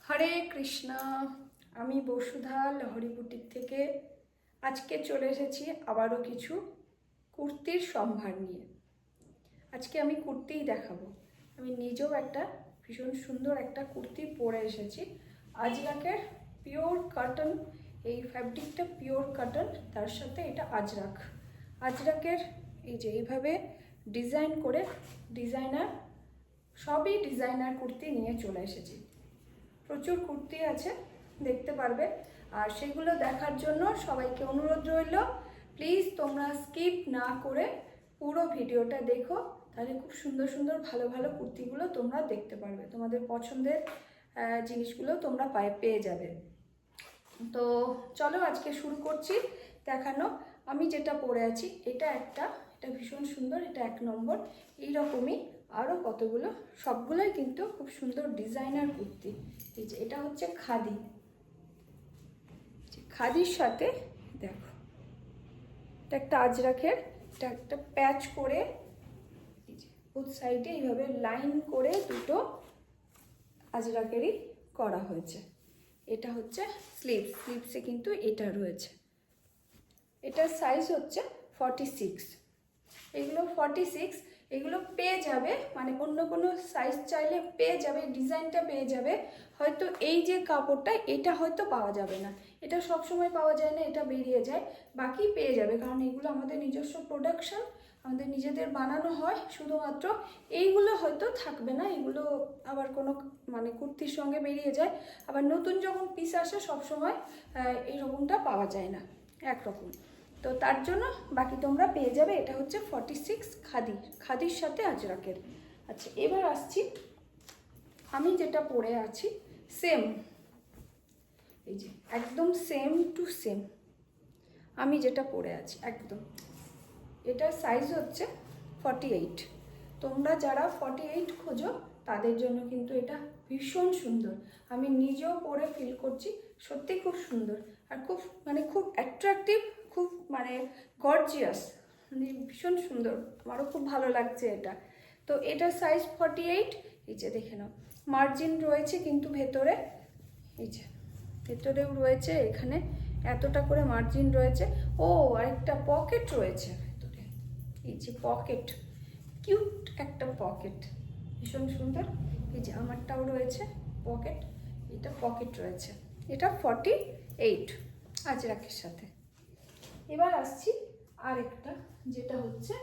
হরে কৃষ্ণ। আমি বসুধা লহরি বুটিক থেকে আজকে চলে এসেছি আবারও কিছু কুর্তির সম্ভার নিয়ে। আজকে আমি কুর্তিই দেখাবো। আমি নিজেও একটা ভীষণ সুন্দর একটা কুর্তি পরে এসেছি। আজরাকের পিওর কটন, এই ফ্যাব্রিকটা পিওর কটন, তার সাথে এটা আজরাকের এই যে এইভাবে ডিজাইন করে সবই ডিজাইনার কুর্তি নিয়ে চলে এসেছি। প্রচুর কুর্তি আছে, দেখতে পারবে। আর সেগুলো দেখার জন্য সবাইকে অনুরোধ রইল, প্লিজ তোমরা স্কিপ না করে পুরো ভিডিওটা দেখো, তাহলে খুব সুন্দর সুন্দর ভালো ভালো কুর্তিগুলো তোমরা দেখতে পারবে। তোমাদের পছন্দের জিনিসগুলো তোমরা পেয়ে যাবে। তো চলো আজকে শুরু করছি দেখানো। আমি যেটা পরে আছি এটা ভীষণ সুন্দর, এটা 1 নম্বর। এইরকমই আরও কতগুলো, সবগুলোই কিন্তু খুব সুন্দর ডিজাইনার কুর্তি। এই যে এটা হচ্ছে খাদির সাথে দেখো, এটা একটা আজরাকের, এটা একটা প্যাচ করে এই যে বোথ সাইডে এইভাবে লাইন করে দুটো আজরাকেরই করা হয়েছে। এটা হচ্ছে স্লিভসে কিন্তু এটা রয়েছে। এটার সাইজ হচ্ছে 46। এগুলো 46, এগুলো পেয়ে যাবে, মানে অন্য কোনো সাইজ চাইলে পেয়ে যাবে, ডিজাইনটা পেয়ে যাবে। হয়তো এই যে কাপড়টা এটা হয়তো পাওয়া যাবে না, এটা সব সময় পাওয়া যায় না, এটা বেরিয়ে যায়। বাকি পেয়ে যাবে, কারণ এগুলো আমাদের নিজস্ব প্রোডাকশন, আমাদের নিজেদের বানানো হয়। শুধুমাত্র এইগুলো হয়তো থাকবে না, এগুলো আবার কোনো মানে কুর্তির সঙ্গে বেরিয়ে যায়। আবার নতুন যখন পিস আসে সবসময় এইরকমটা পাওয়া যায় না একরকম। তো তার জন্য বাকি তোমরা পেয়ে যাবে। এটা হচ্ছে 46 খাদির সাথে আজরাকের। আচ্ছা, এবার আসছি আমি যেটা পরে আছি, সেম এই যে একদম সেম টু সেম আমি যেটা পরে আছি একদম। এটার সাইজ হচ্ছে 48। তোমরা যারা 48 খোঁজো তাদের জন্য কিন্তু এটা ভীষণ সুন্দর। আমি নিজেও পরে ফিল করছি, সত্যি খুব সুন্দর আর খুব অ্যাট্রাকটিভ, খুব গর্জিয়াস, ভীষণ সুন্দর। আমারও খুব ভালো লাগছে এটা। তো এটার সাইজ 48। এই যে দেখে নাও, মার্জিন রয়েছে কিন্তু ভেতরে, এই যে ভেতরেও রয়েছে, এখানে এতটা করে মার্জিন রয়েছে। ও আরেকটা পকেট রয়েছে ভেতরে, এই যে পকেট, কিউট একটা পকেট, ভীষণ সুন্দর। এই যে আমারটাও রয়েছে পকেট, এটা পকেট রয়েছে। এটা 48 আজরাকের সাথে। এবার আসছি আরেকটা, যেটা হচ্ছে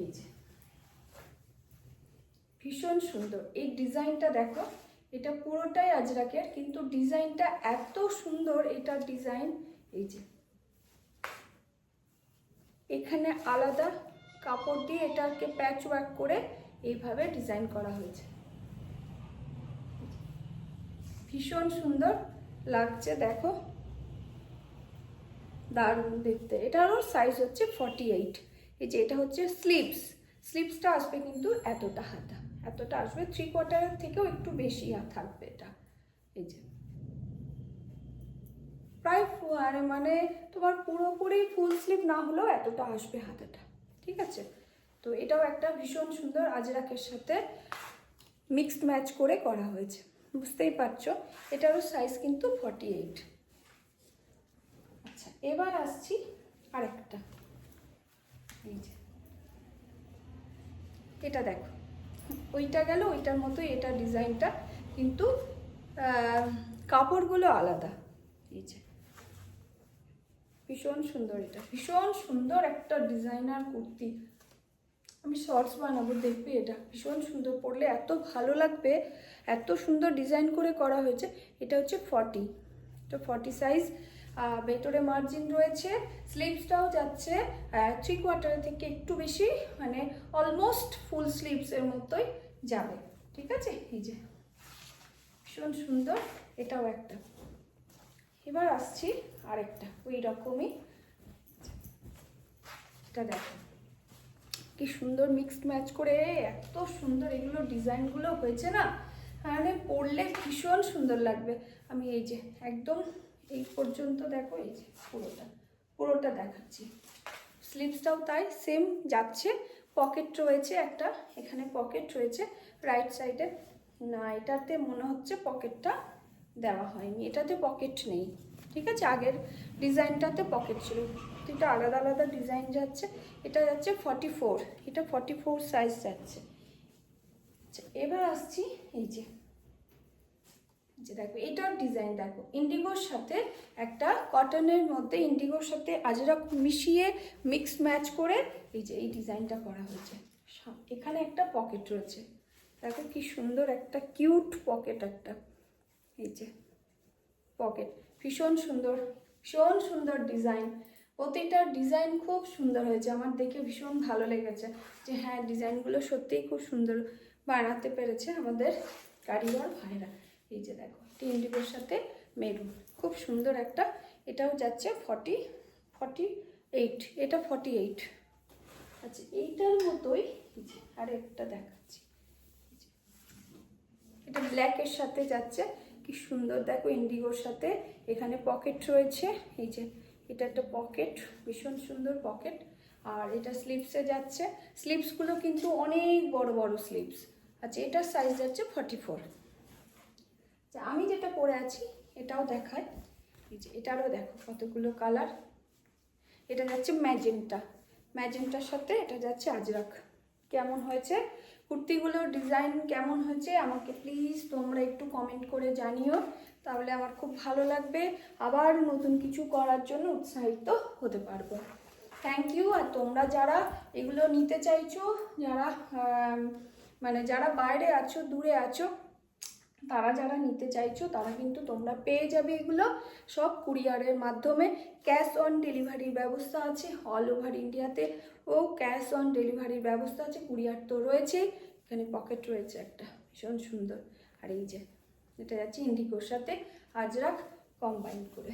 এই যে ভীষণ সুন্দর। এই ডিজাইনটা দেখো, এটা পুরোটাই আজরাকের, কিন্তু ডিজাইনটা এত সুন্দর। এটার ডিজাইন এই যে এখানে আলাদা কাপড় দিয়ে এটাকে প্যাচ ওয়ার্ক করে এইভাবে ডিজাইন করা হয়েছে। ভীষণ সুন্দর লাগছে, দেখো দারুণ দেখতে। এটারও সাইজ হচ্ছে 48। এই যে এটা হচ্ছে স্লিভসটা আসবে কিন্তু এতটা আসবে, 3/4 থেকেও একটু বেশি থাকবে এটা। এই যে প্রায় মানে তোমার পুরোপুরি ফুল স্লিভ না হলেও এতটা আসবে হাতাটা, ঠিক আছে। তো এটাও একটা ভীষণ সুন্দর আজরাকের সাথে মিক্সড ম্যাচ করে করা হয়েছে, বুঝতেই পারছো। এটারও সাইজ কিন্তু 48। আচ্ছা, এবার আসছি আরেকটা, এই যে এটা দেখো, ওইটা গেল ওইটার মতোই এটা ডিজাইনটা, কিন্তু কাপড়গুলো আলাদা। এই যে ভীষণ সুন্দর, এটা ভীষণ সুন্দর একটা ডিজাইনার কুর্তি। আমি শর্টস বানাবো, দেখবে এটা ভীষণ সুন্দর, পরলে এত ভালো লাগবে, এত সুন্দর ডিজাইন করে করা হয়েছে। এটা হচ্ছে 40, এটা 40 সাইজ। ভেতরে মার্জিন রয়েছে, স্লিভসটাও যাচ্ছে 3/4 থেকে একটু বেশি, মানে অলমোস্ট ফুল স্লিভসের মতোই যাবে, ঠিক আছে। এই যে ভীষণ সুন্দর, এটাও একটা। এবার আসছি আরেকটা ওই রকমই, এটা দেখো কি সুন্দর মিক্সড ম্যাচ করে এত সুন্দর এগুলো ডিজাইনগুলো হয়েছে না, মানে পরলে ভীষণ সুন্দর লাগবে। আমি এই যে একদম এই পর্যন্ত দেখো, এই যে পুরোটা দেখাচ্ছি। স্লিভসটাও তাই সেম যাচ্ছে, পকেট রয়েছে একটা, এখানে পকেট রয়েছে রাইট সাইডে। না, এটাতে মনে হচ্ছে পকেটটা দেওয়া হয়নি, এটাতে পকেট নেই। ঠিক আছে, আগের ডিজাইনটাতে পকেট ছিল, এটা আলাদা আলাদা ডিজাইন যাচ্ছে। এটা যাচ্ছে 44, এটা 44 সাইজ যাচ্ছে। আচ্ছা, এবার আসছি এই যে দেখো এটার ডিজাইন দেখো, ইন্ডিগোর সাথে একটা কটনের মধ্যে ইন্ডিগোর সাথে আজরাক মিশিয়ে মিক্স ম্যাচ করে এই যে এই ডিজাইনটা করা হয়েছে। এখানে একটা পকেট রয়েছে, দেখো কি সুন্দর একটা কিউট পকেট, একটা এই যে পকেট, ভীষণ সুন্দর, ভীষণ সুন্দর ডিজাইন। প্রতিটা ডিজাইন খুব সুন্দর হয়েছে, আমার দেখে ভীষণ ভালো লেগেছে যে হ্যাঁ ডিজাইনগুলো সত্যিই খুব সুন্দর বানাতে পেরেছে আমাদের কারিগর ভাইরা। এই যে দেখো ইন্ডিগোর সাথে মেরুন, খুব সুন্দর একটা। এটাও যাচ্ছে 48, এটা 48। আচ্ছা, এইটার মতোই আর একটা দেখাচ্ছি, এটা ব্ল্যাকের সাথে যাচ্ছে, কি সুন্দর দেখো ইন্ডিগোর সাথে। এখানে পকেট রয়েছে, এই যে এটা একটা পকেট, ভীষণ সুন্দর পকেট। আর এটা স্লিভসে যাচ্ছে, স্লিভসগুলো কিন্তু অনেক বড় বড় স্লিভস। আচ্ছা, এটার সাইজ যাচ্ছে 44। আচ্ছা, আমি যেটা পরে আছি এটাও দেখায়, এই যে এটারও দেখো কতগুলো কালার। এটা যাচ্ছে ম্যাজেন্টা, ম্যাজেন্টার সাথে এটা যাচ্ছে আজরাক। কেমন হয়েছে কুর্তিগুলোর ডিজাইন, কেমন হয়েছে আমাকে প্লিজ তোমরা একটু কমেন্ট করে জানিও, তাহলে আমার খুব ভালো লাগবে, আবার নতুন কিছু করার জন্য উৎসাহিত হতে পারবো। Thank you. আর তোমরা যারা এগুলো নিতে চাইছো, যারা মানে যারা বাইরে আছো, দূরে আছো, তারা যারা নিতে চাইছো তারা কিন্তু তোমরা পেয়ে যাবে এগুলো সব কুরিয়ারের মাধ্যমে। ক্যাশ অন ডেলিভারির ব্যবস্থা আছে অল ওভার ইন্ডিয়াতে, ও ক্যাশ অন ডেলিভারির ব্যবস্থা আছে, কুরিয়ার তো রয়েছে। এখানে পকেট রয়েছে একটা ভীষণ সুন্দর। আর এই যে এটা যাচ্ছে ইন্ডিগোর সাথে আজরাক কম্বাইন করে,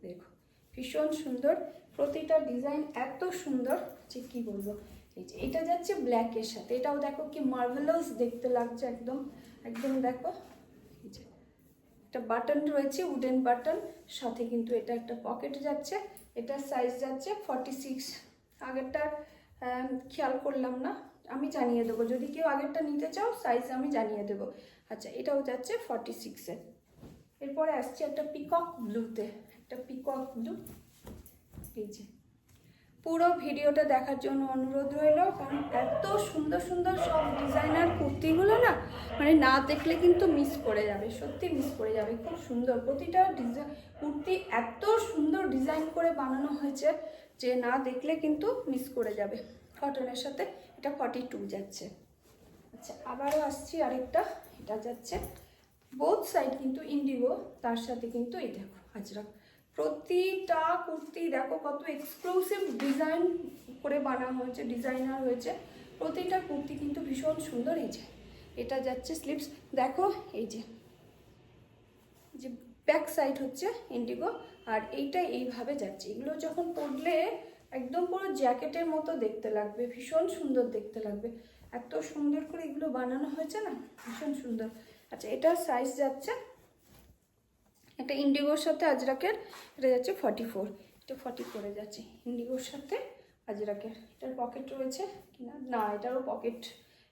দেখো ভীষণ সুন্দর, প্রতিটা ডিজাইন এত সুন্দর যে কি বলবো। এই যে এটা যাচ্ছে ব্ল্যাকের সাথে, এটাও দেখো কি মার্ভেলাস দেখতে লাগছে একদম, একদম দেখো। একটা বাটন রয়েছে, উডেন বাটন, সাথে কিন্তু এটা একটা পকেট যাচ্ছে। এটার সাইজ যাচ্ছে 46। আগেরটার খেয়াল করলাম না, আমি জানিয়ে দেবো, যদি কেউ আগেরটা নিতে চাও সাইজ আমি জানিয়ে দেবো। আচ্ছা, এটাও যাচ্ছে 46-এ। এরপরে আসছে একটা পিকক ব্লুতে, একটা পিকক ব্লু। এই যে পুরো ভিডিওটা দেখার জন্য অনুরোধ রইল, কারণ এত সুন্দর সুন্দর সব ডিজাইনার কুর্তিগুলো না, মানে না দেখলে কিন্তু মিস করে যাবে, সত্যি মিস করে যাবে। খুব সুন্দর প্রতিটা ডিজাইন, কুর্তি এত সুন্দর ডিজাইন করে বানানো হয়েছে যে না দেখলে কিন্তু মিস করে যাবে। কটনের সাথে এটা 42 যাচ্ছে। আচ্ছা, আবারও আসছি আরেকটা, এটা যাচ্ছে বোথ সাইড কিন্তু ইন্ডিগো, তার সাথে কিন্তু এই দেখো আজরাক। প্রতিটা কুর্তি দেখো কত এক্সক্লুসিভ ডিজাইন করে বানানো হয়েছে, ডিজাইনার হয়েছে। প্রতিটা কুর্তি কিন্তু ভীষণ সুন্দর। এই যে এটা যাচ্ছে স্লিভস, দেখো এই যে ব্যাক সাইড হচ্ছে ইন্ডিগো, আর এইটা এইভাবে যাচ্ছে। এগুলো যখন পরলে একদম পুরো জ্যাকেটের মতো দেখতে লাগবে, ভীষণ সুন্দর দেখতে লাগবে, এত সুন্দর করে এগুলো বানানো হয়েছে না, ভীষণ সুন্দর। আচ্ছা, এটার সাইজ যাচ্ছে, একটা ইন্ডিগোর সাথে আজরাকের, এটা যাচ্ছে 44, এটা 44-এ যাচ্ছে ইন্ডিগোর সাথে আজরাকের। এটার পকেট রয়েছে কিনা, না এটারও পকেট,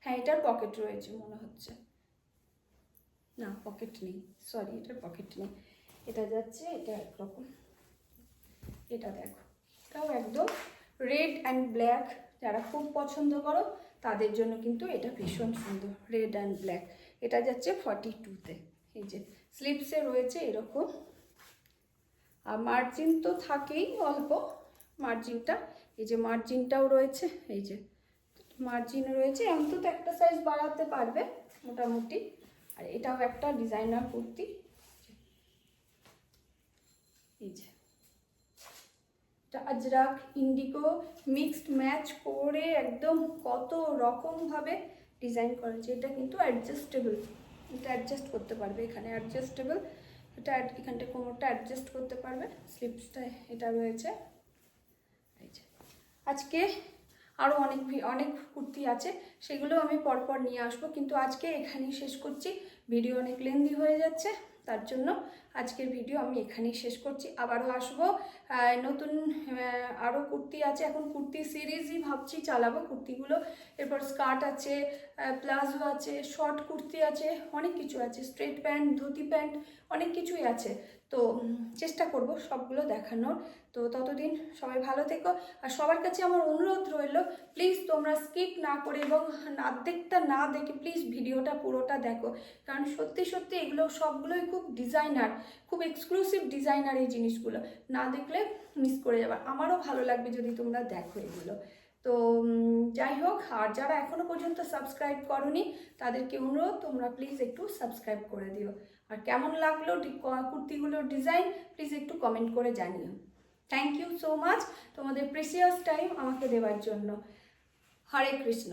হ্যাঁ এটার পকেট রয়েছে মনে হচ্ছে, না পকেট নেই, সরি এটার পকেট নেই। এটা যাচ্ছে, এটা একরকম, এটা দেখো এটাও একদম রেড অ্যান্ড ব্ল্যাক, যারা খুব পছন্দ করো তাদের জন্য কিন্তু এটা ভীষণ সুন্দর, রেড অ্যান্ড ব্ল্যাক। এটা যাচ্ছে 42-তে। এই যে স্লিপসে রয়েছে এরকম, আর মার্জিন তো থাকেই অল্প মার্জিনটা, এই যে মার্জিনটাও রয়েছে, এই যে মার্জিন রয়েছে, অন্তত একটা সাইজ বাড়াতে পারবে মোটামুটি। আর এটাও একটা ডিজাইনার কুর্তি, এই যে আজরাক ইন্ডিগো মিক্সড ম্যাচ করে একদম কত রকমভাবে ডিজাইন করেছে। এটা কিন্তু অ্যাডজাস্টেবল, এটা অ্যাডজাস্ট করতে পারবে, এখানে অ্যাডজাস্টেবল, এটা এখানটা কোমরটা অ্যাডজাস্ট করতে পারবে, স্লিপসটা এটা রয়েছে। এই যে আজকে আরও অনেক কুর্তি আছে, সেগুলো আমি পরপর নিয়ে আসবো, কিন্তু আজকে এখানেই শেষ করছি, ভিডিও অনেক লেন্দি হয়ে যাচ্ছে। তার জন্য আজকের ভিডিও আমি এখানেই শেষ করছি। আবারও আসবো, নতুন আরও কুর্তি আছে, এখন কুর্তি সিরিজই ভাবছি চালাবো কুর্তিগুলো। এরপর স্কার্ট আছে, প্লাজো আছে, শর্ট কুর্তি আছে, অনেক কিছু আছে, স্ট্রেট প্যান্ট, ধুতি প্যান্ট, অনেক কিছুই আছে। তো চেষ্টা করব সবগুলো দেখানোর। তো ততদিন সবাই ভালো থেকো। আর সবার কাছে আমার অনুরোধ রইল, প্লিজ তোমরা স্কিপ না করে এবং অর্ধেকটা না দেখে প্লিজ ভিডিওটা পুরোটা দেখো, কারণ সত্যি সত্যি এগুলো সবগুলোই খুব ডিজাইনার, খুব এক্সক্লুসিভ ডিজাইনার। এই জিনিসগুলো না দেখলে মিস করে যাবে। আমারও ভালো লাগবে যদি তোমরা দেখো এগুলো। তো যাই হোক, আর যারা এখনও পর্যন্ত সাবস্ক্রাইব করোনি তাদেরকে অনুরোধ, তোমরা প্লিজ একটু সাবস্ক্রাইব করে দিও। আর কেমন লাগলো কুর্তিগুলোর ডিজাইন প্লিজ একটু কমেন্ট করে জানিও। থ্যাংক ইউ সো মাচ তোমাদের প্রেসিয়াস টাইম আমাকে দেওয়ার জন্য। হরে কৃষ্ণ।